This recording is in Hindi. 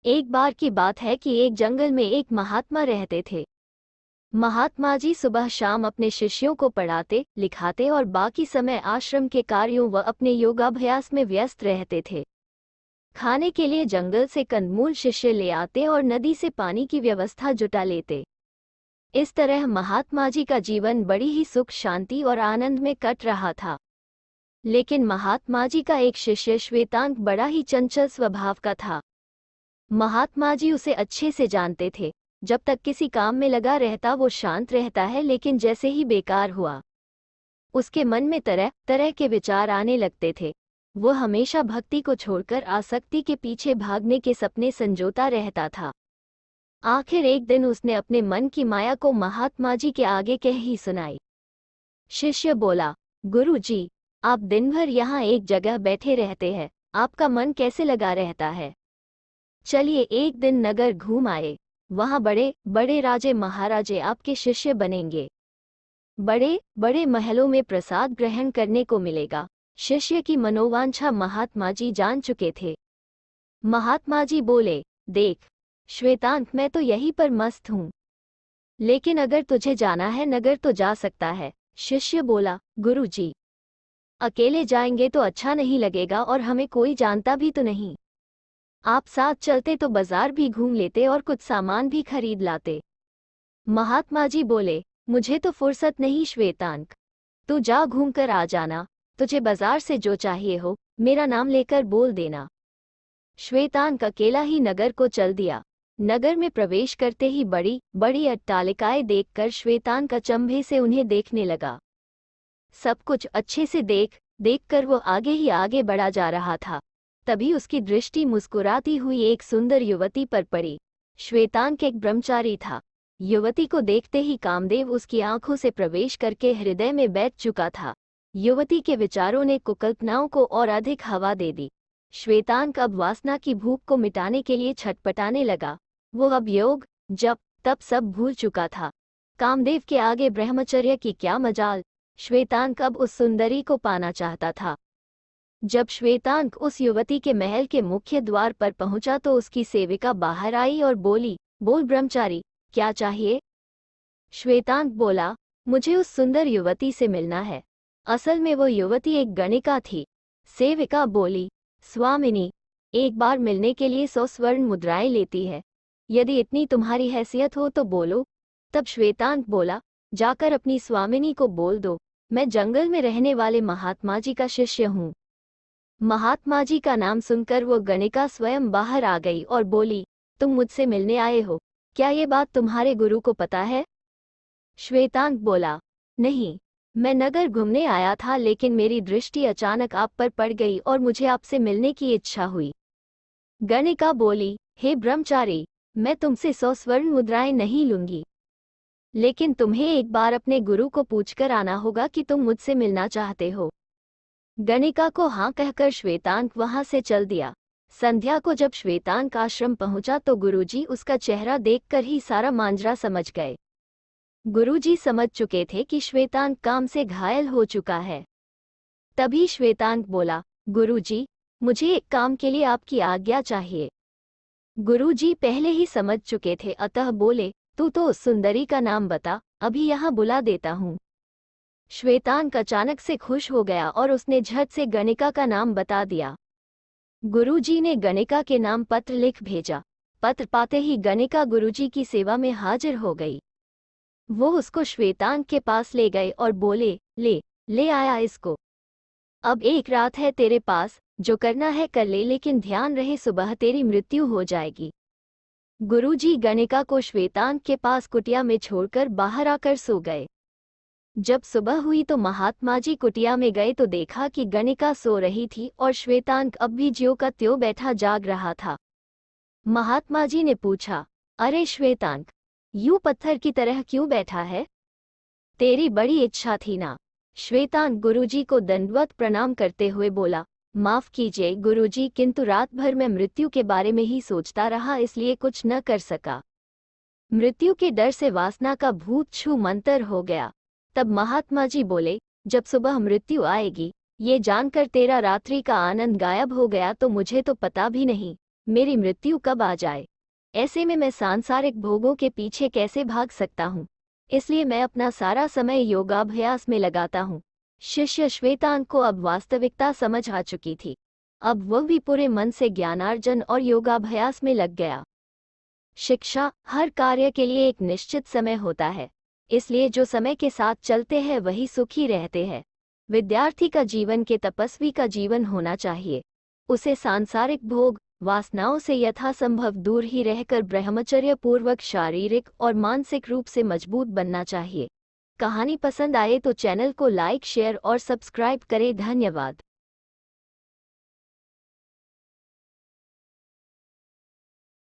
एक बार की बात है कि एक जंगल में एक महात्मा रहते थे। महात्मा जी सुबह शाम अपने शिष्यों को पढ़ाते लिखाते और बाकी समय आश्रम के कार्यों व अपने योगाभ्यास में व्यस्त रहते थे। खाने के लिए जंगल से कंदमूल शिष्य ले आते और नदी से पानी की व्यवस्था जुटा लेते। इस तरह महात्मा जी का जीवन बड़ी ही सुख शांति और आनंद में कट रहा था। लेकिन महात्मा जी का एक शिष्य श्वेतांक बड़ा ही चंचल स्वभाव का था। महात्मा जी उसे अच्छे से जानते थे। जब तक किसी काम में लगा रहता वो शांत रहता है, लेकिन जैसे ही बेकार हुआ उसके मन में तरह तरह के विचार आने लगते थे। वो हमेशा भक्ति को छोड़कर आसक्ति के पीछे भागने के सपने संजोता रहता था। आखिर एक दिन उसने अपने मन की माया को महात्मा जी के आगे कह ही सुनाई। शिष्य बोला, गुरु जी, आप दिन भर यहाँ एक जगह बैठे रहते हैं, आपका मन कैसे लगा रहता है? चलिए एक दिन नगर घूम आए, वहाँ बड़े बड़े राजे महाराजे आपके शिष्य बनेंगे। बड़े बड़े महलों में प्रसाद ग्रहण करने को मिलेगा। शिष्य की मनोवांछा महात्मा जी जान चुके थे। महात्मा जी बोले, देख श्वेतांक, मैं तो यहीं पर मस्त हूँ, लेकिन अगर तुझे जाना है नगर तो जा सकता है। शिष्य बोला, गुरु जी, अकेले जाएंगे तो अच्छा नहीं लगेगा और हमें कोई जानता भी तो नहीं। आप साथ चलते तो बाजार भी घूम लेते और कुछ सामान भी खरीद लाते। महात्मा जी बोले, मुझे तो फुर्सत नहीं श्वेतांक, तू जा घूम कर आ जाना। तुझे बाजार से जो चाहिए हो मेरा नाम लेकर बोल देना। श्वेतांक अकेला ही नगर को चल दिया। नगर में प्रवेश करते ही बड़ी बड़ी अट्टालिकाएं देखकर श्वेतांक अचंभे से उन्हें देखने लगा। सब कुछ अच्छे से देखकर वो आगे ही आगे बढ़ा जा रहा था। तभी उसकी दृष्टि मुस्कुराती हुई एक सुंदर युवती पर पड़ी। श्वेतांक एक ब्रह्मचारी था। युवती को देखते ही कामदेव उसकी आंखों से प्रवेश करके हृदय में बैठ चुका था। युवती के विचारों ने कुकल्पनाओं को और अधिक हवा दे दी। श्वेतांक अब वासना की भूख को मिटाने के लिए छटपटाने लगा। वो अब योग जप तप सब भूल चुका था। कामदेव के आगे ब्रह्मचर्य की क्या मजाल। श्वेतांक अब उस सुंदरी को पाना चाहता था। जब श्वेतांक उस युवती के महल के मुख्य द्वार पर पहुंचा तो उसकी सेविका बाहर आई और बोली, बोल ब्रह्मचारी, क्या चाहिए? श्वेतांक बोला, मुझे उस सुंदर युवती से मिलना है। असल में वो युवती एक गणिका थी। सेविका बोली, स्वामिनी, एक बार मिलने के लिए 100 स्वर्ण मुद्राएं लेती है। यदि इतनी तुम्हारी हैसियत हो तो बोलो। तब श्वेतांक बोला, जाकर अपनी स्वामिनी को बोल दो, मैं जंगल में रहने वाले महात्मा जी का शिष्य हूँ। महात्मा जी का नाम सुनकर वो गणिका स्वयं बाहर आ गई और बोली, तुम मुझसे मिलने आए हो, क्या ये बात तुम्हारे गुरु को पता है? श्वेतांक बोला, नहीं, मैं नगर घूमने आया था, लेकिन मेरी दृष्टि अचानक आप पर पड़ गई और मुझे आपसे मिलने की इच्छा हुई। गणिका बोली, हे ब्रह्मचारी, मैं तुमसे 100 स्वर्ण मुद्राएं नहीं लूंगी, लेकिन तुम्हें एक बार अपने गुरु को पूछकर आना होगा कि तुम मुझसे मिलना चाहते हो। गणिका को हाँ कहकर श्वेतांक वहां से चल दिया। संध्या को जब श्वेतांक आश्रम पहुंचा तो गुरुजी उसका चेहरा देखकर ही सारा मांजरा समझ गए। गुरुजी समझ चुके थे कि श्वेतांक काम से घायल हो चुका है। तभी श्वेतांक बोला, गुरुजी, मुझे एक काम के लिए आपकी आज्ञा चाहिए। गुरुजी पहले ही समझ चुके थे, अतः बोले, तू तो उस सुंदरी का नाम बता, अभी यहाँ बुला देता हूँ। श्वेतांक अचानक से खुश हो गया और उसने झट से गणिका का नाम बता दिया। गुरुजी ने गणिका के नाम पत्र लिख भेजा। पत्र पाते ही गणिका गुरुजी की सेवा में हाजिर हो गई। वो उसको श्वेतांक के पास ले गए और बोले, ले आया इसको। अब एक रात है तेरे पास, जो करना है कर ले, लेकिन ध्यान रहे सुबह तेरी मृत्यु हो जाएगी। गुरुजी गणिका को श्वेतांक के पास कुटिया में छोड़कर बाहर आकर सो गए। जब सुबह हुई तो महात्मा जी कुटिया में गए तो देखा कि गणिका सो रही थी और श्वेतांक अब भी ज्यों का त्यों बैठा जाग रहा था। महात्मा जी ने पूछा, अरे श्वेतांक, यूं पत्थर की तरह क्यों बैठा है? तेरी बड़ी इच्छा थी ना? श्वेतांक गुरुजी को दंडवत प्रणाम करते हुए बोला, माफ कीजिए गुरुजी, किंतु रात भर मैं मृत्यु के बारे में ही सोचता रहा, इसलिए कुछ न कर सका। मृत्यु के डर से वासना का भूत छू मंतर हो गया। तब महात्मा जी बोले, जब सुबह मृत्यु आएगी, ये जानकर तेरा रात्रि का आनंद गायब हो गया तो मुझे तो पता भी नहीं। मेरी मृत्यु कब आ जाए। ऐसे में मैं सांसारिक भोगों के पीछे कैसे भाग सकता हूँ। इसलिए मैं अपना सारा समय योगाभ्यास में लगाता हूँ। शिष्य श्वेतांग को अब वास्तविकता समझ आ चुकी थी। अब वह भी पूरे मन से ज्ञानार्जन और योगाभ्यास में लग गया। शिक्षा, हर कार्य के लिए एक निश्चित समय होता है, इसलिए जो समय के साथ चलते हैं वही सुखी रहते हैं। विद्यार्थी का जीवन के तपस्वी का जीवन होना चाहिए। उसे सांसारिक भोग, वासनाओं से यथासंभव दूर ही रहकर ब्रह्मचर्य पूर्वक शारीरिक और मानसिक रूप से मजबूत बनना चाहिए। कहानी पसंद आए तो चैनल को लाइक, शेयर और सब्सक्राइब करें। धन्यवाद।